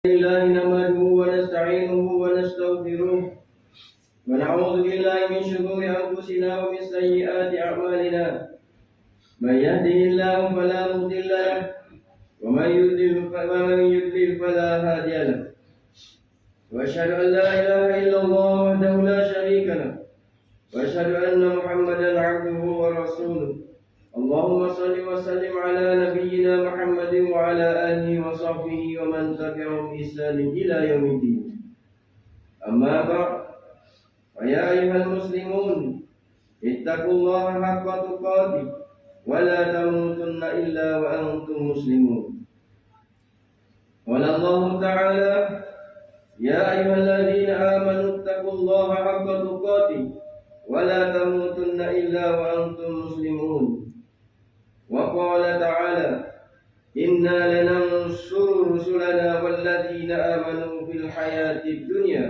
لله نحمده ونستعينه ونستغفره ونعوذ بالله من شرور أنفسنا ومن سيئات أعمالنا. من يهده الله فلا مضل له ومن يضلل فلا هادي له. وأشهد أن لا إله إلا الله وحده لا شريك له وأشهد أن محمدا عبده ورسوله. اللهم صل وسلم على نبينا محمد وعلى آله وصحبه ومن تبعهم بإحسان إلى يوم الدين. أما بعد، فيا أيها المسلمون اتقوا الله حق تقاته ولا تموتن إلا وأنتم مسلمون. قال الله تعالى: يا أيها الذين آمنوا اتقوا الله حق تقاته ولا تموتن إلا وأنتم مسلمون. وقال تعالى: إنا لننصر رسلنا والذين آمنوا في الحياة الدنيا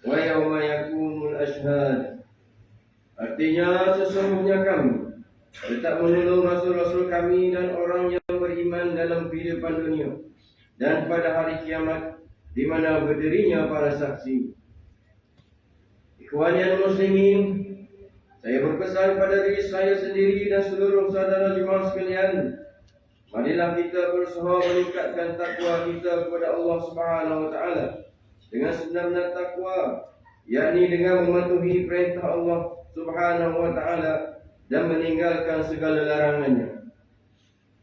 ويوم يقوم الأشهاد. Artinya, sesungguhnya kami tetap menolong rasul-rasul kami dan orang yang beriman dalam kehidupan dunia dan pada hari kiamat di mana berdirinya para saksi. Ikhwanian muslimin, saya berpesan pada diri saya sendiri dan seluruh saudara jemaah sekalian, marilah kita berusaha meningkatkan takwa kita kepada Allah Subhanahu wa taala dengan sebenar-benar takwa, yakni dengan mematuhi perintah Allah Subhanahu wa taala dan meninggalkan segala larangannya.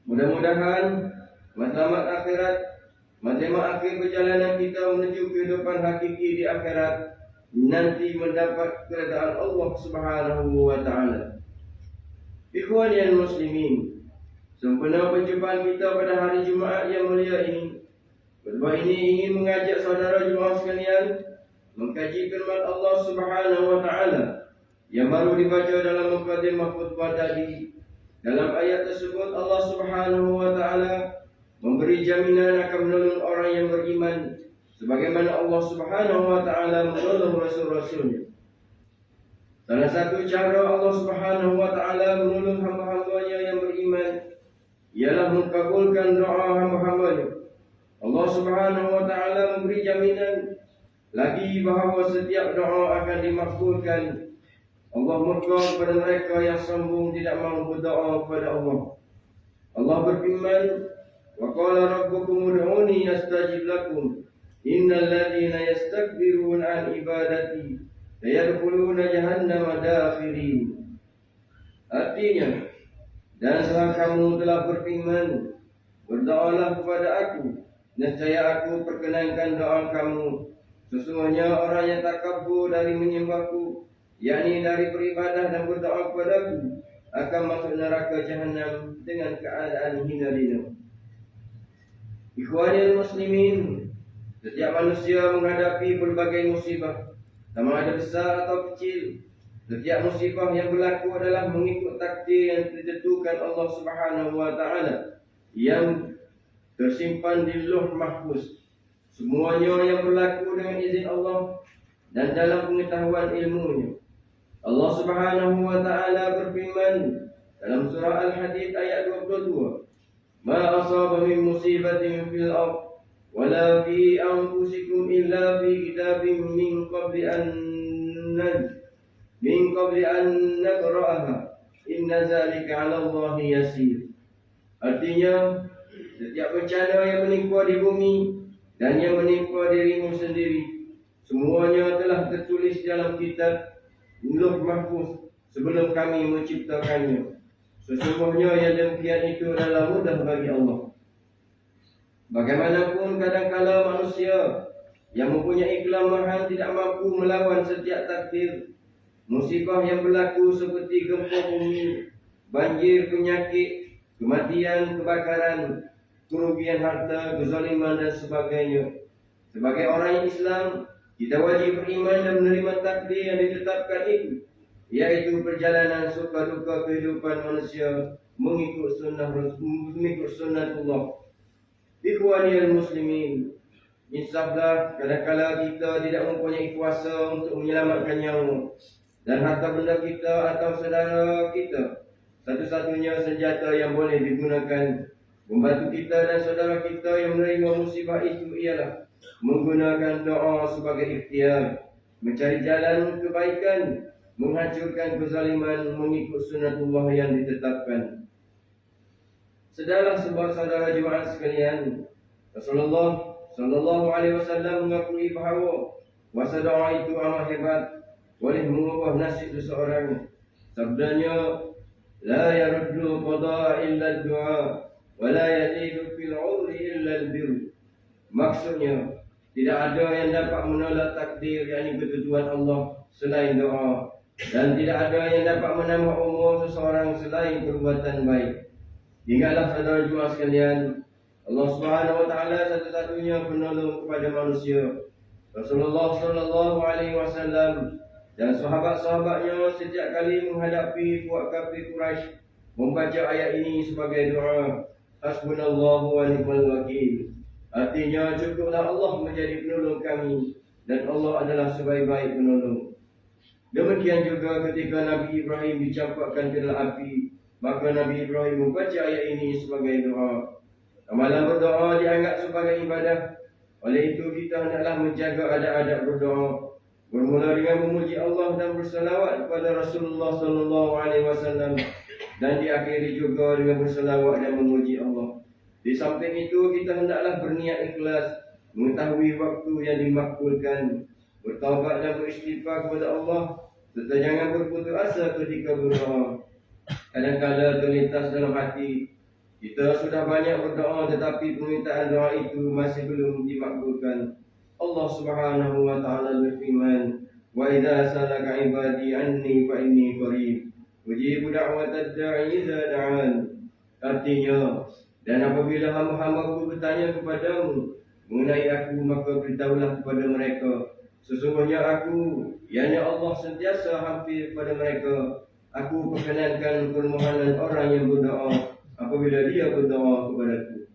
Mudah-mudahan matlamat akhir perjalanan kita menuju kehidupan hakiki di akhirat nanti mendapat keredaan Allah Subhanahu wa taala. Ikhwanian muslimin, sempena perjumpaan kita pada hari Jumaat yang mulia ini, khutbah ini ingin mengajak saudara jemaah sekalian mengkaji firman Allah Subhanahu wa taala yang baru dibaca dalam mukadimah khutbah tadi. Dalam ayat tersebut Allah Subhanahu wa taala memberi jaminan akan menolong orang yang beriman sebagaimana Allah Subhanahu wa taala menolong rasul-rasulnya. Salah satu cara Allah Subhanahu wa taala menolong hamba-hambanya yang beriman ialah mengabulkan doa hamba-hambanya. Allah Subhanahu wa taala memberi jaminan lagi bahawa setiap doa akan dimakbulkan. Allah murka kepada mereka yang sombong tidak mahu berdoa kepada Allah. Allah berfirman, "Wa qala rabbukum ud'uni astajib lakum. Innal ladzina yastakbiruna an ibadati sayadkhuluna jahannama dakhirin." Artinya, dan setelah kamu telah berfirman, berdoalah kepada aku, nescaya aku perkenankan doa kamu. Sesungguhnya orang yang takabur dari menyembahku, yakni dari beribadah dan berdoa kepadaku, akan masuk neraka jahanam dengan keadaan hina dina. Ikhwanil muslimin, setiap manusia menghadapi berbagai musibah, sama ada besar atau kecil. Setiap musibah yang berlaku adalah mengikut takdir yang ditentukan Allah Subhanahu wa taala yang tersimpan di Lauh Mahfuz. Semuanya yang berlaku dengan izin Allah dan dalam pengetahuan ilmunya. Allah Subhanahu wa taala berfirman dalam surah Al-Hadid ayat 22, "Ma asaba min musibatin fil ardh wala fi anfusikum illa fi kitabim min qabli an nabra'aha inna zalika 'ala Allahi yasir." Artinya, setiap bencana yang menimpa di bumi dan yang menimpa dirimu sendiri, semuanya telah tertulis dalam kitab Lauh Mahfuz sebelum kami menciptakannya. Sesungguhnya yang demikian itu adalah mudah bagi Allah. Bagaimanapun kadangkala manusia yang mempunyai kelemahan tidak mampu melawan setiap takdir. Musibah yang berlaku seperti gempa bumi, banjir, penyakit, kematian, kebakaran, kerugian harta, kezaliman dan sebagainya. Sebagai orang Islam, kita wajib beriman dan menerima takdir yang ditetapkan itu, yaitu perjalanan suka duka kehidupan manusia mengikut sunnatullah. Ikhwanil muslimin, insaflah kadang-kala kita tidak mempunyai kuasa untuk menyelamatkan nyawa dan harta benda kita atau saudara kita. Satu-satunya senjata yang boleh digunakan membantu kita dan saudara kita yang menerima musibah itu ialah menggunakan doa sebagai ikhtiar, mencari jalan kebaikan, menghancurkan kezaliman, mengikut sunnatullah yang ditetapkan. Sedalah sebab saudara jemaah sekalian, Rasulullah sallallahu alaihi wasallam mengakui bahawa puasa doa itu amat hebat, boleh mengubah nasib seseorang. Sabdanya, la yaruddu qada illa du'a wa la yazidu fil umri illa al-birr. Maksudnya, tidak ada yang dapat menolak takdir, yakni ketentuan Allah, selain doa, dan tidak ada yang dapat menambah umur seseorang selain perbuatan baik. Ingatlah saudara jemaah sekalian, Allah Subhanahu wa taala satu-satunya penolong kepada manusia. Rasulullah sallallahu alaihi wasallam dan sahabat-sahabatnya setiap kali menghadapi puak kafir Quraisy membaca ayat ini sebagai doa, hasbunallahu wa ni'mal wakil. Artinya, cukuplah Allah menjadi penolong kami, dan Allah adalah sebaik-baik penolong. Demikian juga ketika Nabi Ibrahim dicampakkan ke dalam api, maka Nabi Ibrahim membaca ayat ini sebagai doa. Amalan berdoa dianggap sebagai ibadah. Oleh itu, kita hendaklah menjaga adab-adab berdoa, bermula dengan memuji Allah dan berselawat kepada Rasulullah sallallahu alaihi wasallam, dan diakhiri juga dengan berselawat dan memuji Allah. Di samping itu, kita hendaklah berniat ikhlas, mengetahui waktu yang dimakbulkan, bertaubat dan beristighfar kepada Allah, serta jangan berputus asa ketika berdoa. Kadang-kadang terlintas dalam hati, kita sudah banyak berdoa tetapi permintaan doa itu masih belum dimakbulkan. Allah Subhanahu wa taala berfirman, "Wa idza salaka ibadi anni fa inni qarib, ujibu da'watad da'i idza da'an." Artinya, dan apabila hamba-hambaku bertanya kepadamu mengenai aku, maka beritahulah kepada mereka, sesungguhnya aku, yakni Allah, sentiasa hampir kepada mereka. Aku perkenankan permohonan orang yang berdoa apabila dia berdoa kepadaku.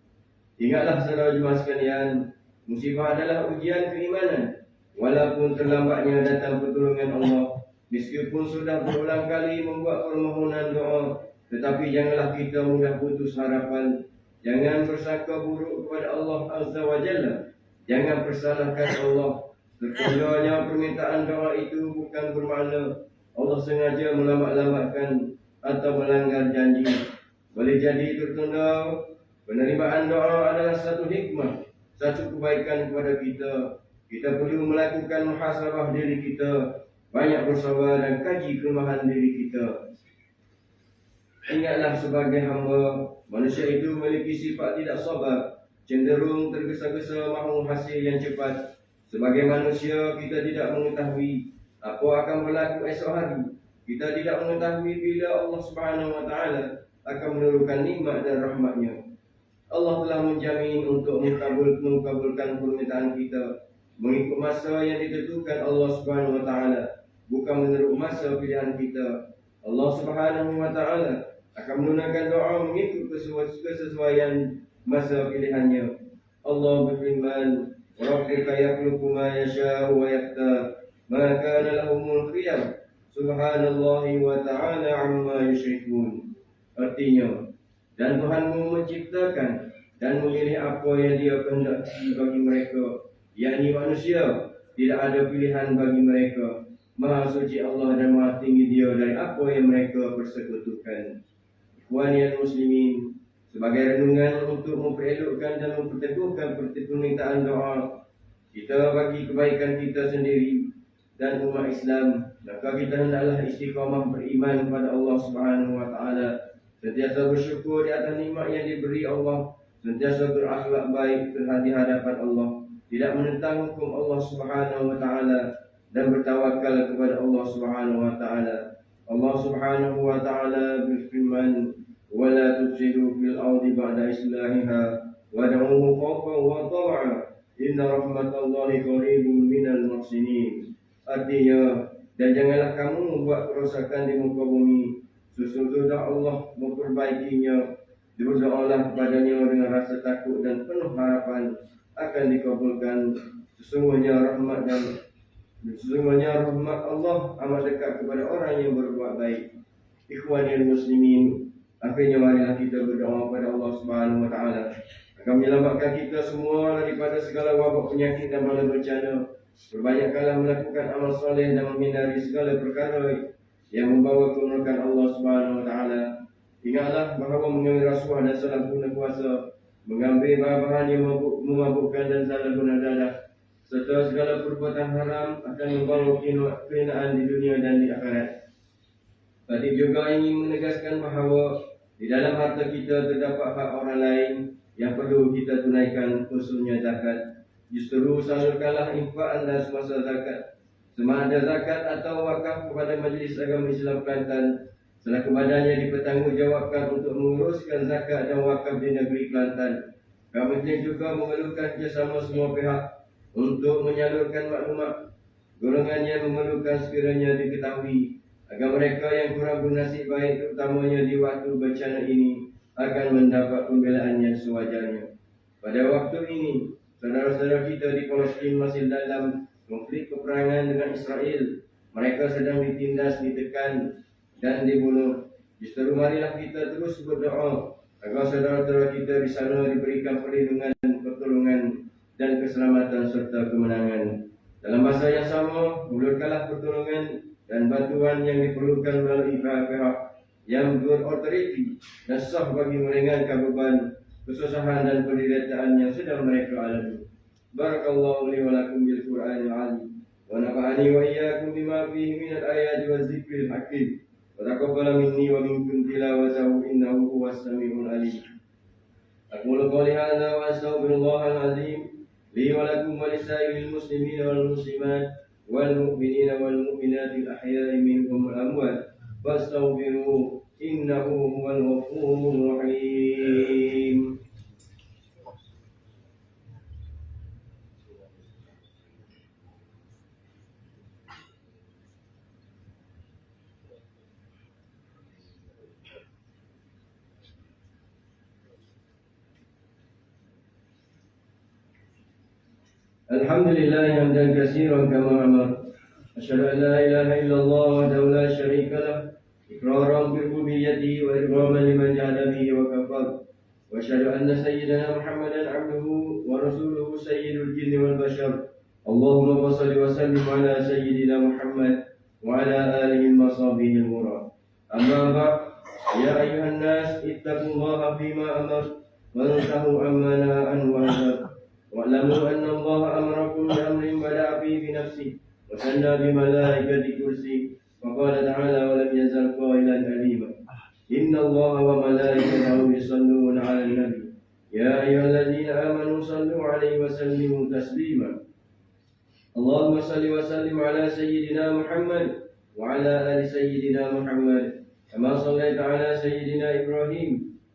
Ingatlah saudara jemaah sekalian, musibah adalah ujian keimanan. Walaupun terlambatnya datang pertolongan Allah, meskipun sudah berulang kali membuat permohonan doa, tetapi janganlah kita mudah putus harapan. Jangan bersangka buruk kepada Allah Azza wa Jalla. Jangan persalahkan Allah. Sekiranya permintaan doa itu bukan bermakna Allah sengaja melambat-lambatkan atau melanggar janji. Boleh jadi tertunda. Penerimaan doa adalah satu hikmah, satu kebaikan kepada kita. Kita perlu melakukan muhasabah diri kita, banyak bersabar dan kaji kelemahan diri kita. Ingatlah sebagai hamba, manusia itu memiliki sifat tidak sabar, cenderung tergesa-gesa mahu hasil yang cepat. Sebagai manusia, kita tidak mengetahui apa akan berlaku esok hari. Kita tidak mengetahui bila Allah Subhanahu wa taala akan menurunkan nikmat dan rahmatnya. Allah telah menjamin untuk mengabulkan permintaan kita mengikut masa yang ditentukan Allah Subhanahu wa taala, bukan menurut masa pilihan kita. Allah Subhanahu wa taala akan menggunakan doa mengikut kesesuaian masa pilihannya. Allah berfirman, "Rabbika yakhluqu ma yasha'u wa yakhtar, ma kana lahumul khiyar, subhanallahi wa ta'ala amma yusyrikun." Artinya, dan Tuhanmu menciptakan dan memilih apa yang Dia kehendaki bagi mereka, yakni manusia. Tidak ada pilihan bagi mereka. Maha suci Allah dan maha tinggi Dia dari apa yang mereka persekutukan. Ikhwani muslimin, sebagai renungan untuk memperelokkan dan memperteguhkan permintaan doa kita bagi kebaikan kita sendiri dan umat Islam, maka kita hendaklah istiqamah beriman kepada Allah Subhanahu wa taala, sentiasa bersyukur di atas nikmat yang diberi Allah, sentiasa berakhlak baik di hadapan Allah, tidak menentang hukum Allah Subhanahu wa taala, dan bertawakal kepada Allah Subhanahu wa taala. Allah Subhanahu wa taala berfirman, "Wa la tufsidu fil ardi ba'da islahiha wad'uhu khawfan wa tama'an, inna rahmatallahi qaribun minal muhsinin." Artinya, dan janganlah kamu membuat kerosakan di muka bumi, sesudah Allah memperbaikinya. Berdoalah kepadanya dengan rasa takut dan penuh harapan akan dikabulkan. Sesungguhnya rahmat Allah amat dekat kepada orang yang berbuat baik. Ikhwani muslimin, akhirnya marilah kita berdoa kepada Allah Subhanahu wa taala akan menyelamatkan kita semua daripada segala wabak penyakit dan bala bencana. Berbanyakkanlah melakukan amal soleh dan menghindari segala perkara yang membawa kemudaratan Allah Subhanahu Wa Taala. Ingatlah bahawa mengambil rasuah dan salah guna kuasa, mengambil bahan-bahan yang memabukkan dan salah guna darah, serta segala perbuatan haram akan membawa kehinaan di dunia dan di akhirat. Tadi juga ingin menegaskan bahawa di dalam harta kita terdapat hak orang lain yang perlu kita tunaikan, khususnya zakat. Justru salurkanlah infak anda semasa zakat, sama ada zakat atau wakaf kepada Majlis Agama Islam Kelantan, selaku badannya dipertanggungjawabkan untuk menguruskan zakat dan wakaf di negeri Kelantan. Kami juga memerlukan kerjasama semua pihak untuk menyalurkan maklumat golongan yang memerlukan sekiranya diketahui, agar mereka yang kurang bernasib baik terutamanya di waktu bencana ini akan mendapat pembelaan yang sewajarnya. Pada waktu ini, saudara-saudara kita di Palestin masih dalam konflik peperangan dengan Israel. Mereka sedang ditindas, ditekan dan dibunuh. Justru marilah kita terus berdoa agar saudara-saudara kita di sana diberikan perlindungan, pertolongan dan keselamatan serta kemenangan. Dalam masa yang sama, ulurkanlah pertolongan dan bantuan yang diperlukan melalui pihak-pihak yang berotoriti dan sah bagi meringankan beban, kesusahan dan penderitaan yang sedang mereka alami. Barakallahu li wa lakum bil Qur'anil azim wa nafa'ani wa iyyakum bima fihi minal ayati waz zikril hakim. Wa taqabbala minni wa minkum tilawatahu innahu huwas samiul alim. Aqulu qawli hadza wa astaghfirullahal azim li wa lakum wa lisairil muslimin wal muslimat wal mu'minina wal mu'minatil ahya'i minhum wal amwat fastaghfiruhu innahu huwal ghafurur rahim. Alhamdulillah hamdan katsiran kama amar. Asyhadu an la ilaha illallah wahdahu la syarika lah, iqraran bi rububiyyatihi wa irghaman liman jahada bihi wa kafar. Wa asyhadu anna sayyidana Muhammadan abduhu wa rasuluhu sayyidul jinni wal bashar. Allahumma shalli wa sallim ala sayyidina Muhammad wa ala alihi wa sahbihi al-murad. Amma ba'd, ya ayuhan nas ittaqullaha fima amar wa antahu amma nahaa anhu wa hadar. واعلموا أن الله أمركم بأمر بدأ فيه بنفسه وثنى بملائكة كرسي وقال تعالى ولم يزل قائلا كريما إن الله وملائكته يصلون على النبي يا أيها الذين آمنوا صلوا عليه وسلموا تسليما اللهم صل وسلم على سيدنا محمد وعلى آل سيدنا محمد كما صليت على سيدنا إبراهيم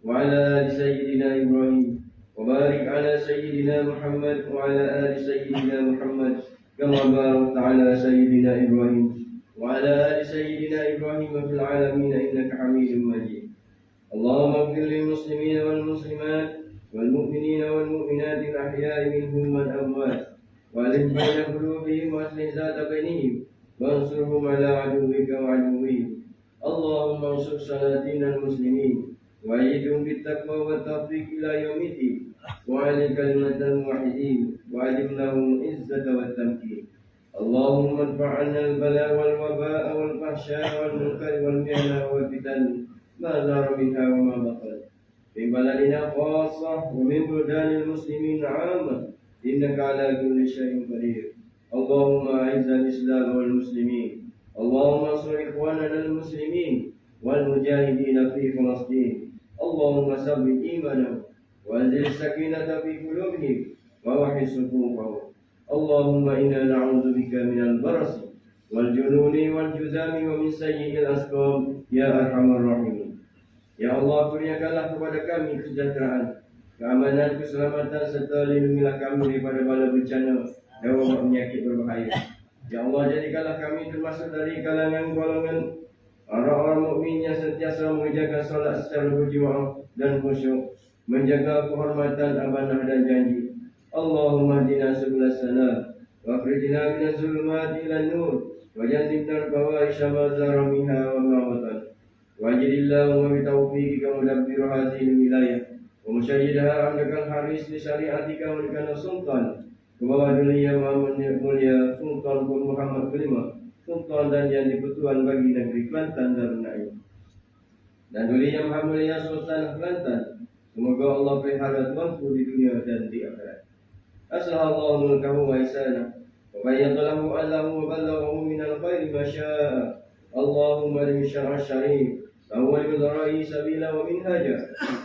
وعلى آل سيدنا إبراهيم وبارك على سيدنا محمد وعلى آل سيدنا محمد كما باركت على سيدنا إبراهيم وعلى آل سيدنا إبراهيم في العالمين إنك حميد مجيد. اللهم اغفر للمسلمين والمسلمات والمؤمنين والمؤمنات الأحياء منهم والأموات وألف بين قلوبهم وأصلح ذات بينهم وانصرهم على عدوك وعدوهم. اللهم انصر سلاطين المسلمين وأيدهم بالتقوى والتوفيق إلى يوم الدين وعلى كلمة الموحدين وعلمناهم العزة والتمكين. اللهم ادفع عنا البلاء والوباء والفحشاء والمنكر والمحنة والفتن ما ظهر منها وما بطن من بلدنا خاصة ومن بلدان المسلمين عامة إنك على كل شيء قدير. اللهم أعز الإسلام والمسلمين. اللهم انصر إخواننا المسلمين والمجاهدين في فلسطين. اللهم ثبت إيمانهم وأنزل السكينة في قلوبهم ووحد صفوفهم. اللهم إنا نعوذ بك من البرص والجنون والجذام ومن سيء الأسقام يا أرحم الراحمين. Ya Allah, kurniakanlah kepada kami kesejahteraan, keamanan, keselamatan serta lindungilah kami daripada bala bencana dan wabak penyakit berbahaya. Ya Allah, jadikanlah kami termasuk dari kalangan golongan orang-orang mukmin yang sentiasa mengerjakan salat secara berjamaah dan khusyuk, menjaga kehormatan amanah dan janji. Allahumma hdina subul salam wa akhrijna minaz zulumati ilan nur wa jannibna al-fawahisha ma zahara minha wa ma batan. Wajidillahumma bitaufiqika mudabbiru hadhihi al-wilayah ومشيدها عندك الحريص لشريعتك ولكان السلطان Kebawah dunia mulia Sultan Muhammad kelima, Sultan dan yang dipertuan bagi negeri Kelantan Darul Naim. Dan dunia Maha Mulia Sultan Kelantan, semoga Allah pelihara tuanku di dunia dan di akhirat. As'alullah mulkahu wa ihsanah, wa bayyadalahu allahu wa ballaghahu minal khairi ma syaa. Allahumma li syar'a syarif, awwal bil ra'i sabila wa minhaja.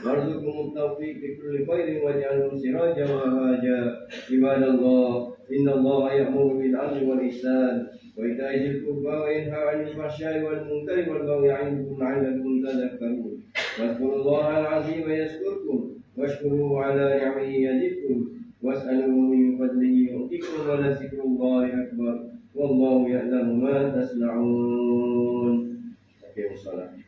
Warzuqhum at-tawfiq fi kulli khairin waj'alhum sirajan wa haja. Ibadallah, innallaha ya'muru bil 'adli wal ihsan wa ita'i dzil qurba wa yanha 'anil fahsya'i wal munkari wal baghi 'ya'idukum la'allakum tadhakkarun. Wadhkurullaha al-'azima yadhkurkum washkuruhu 'ala ni'amihi yazidkum was'aluhu min fadlihi yu'tikum wa la dzikrullahi akbar wallahu ya'lamu ma tasna'un. Akhirus salam.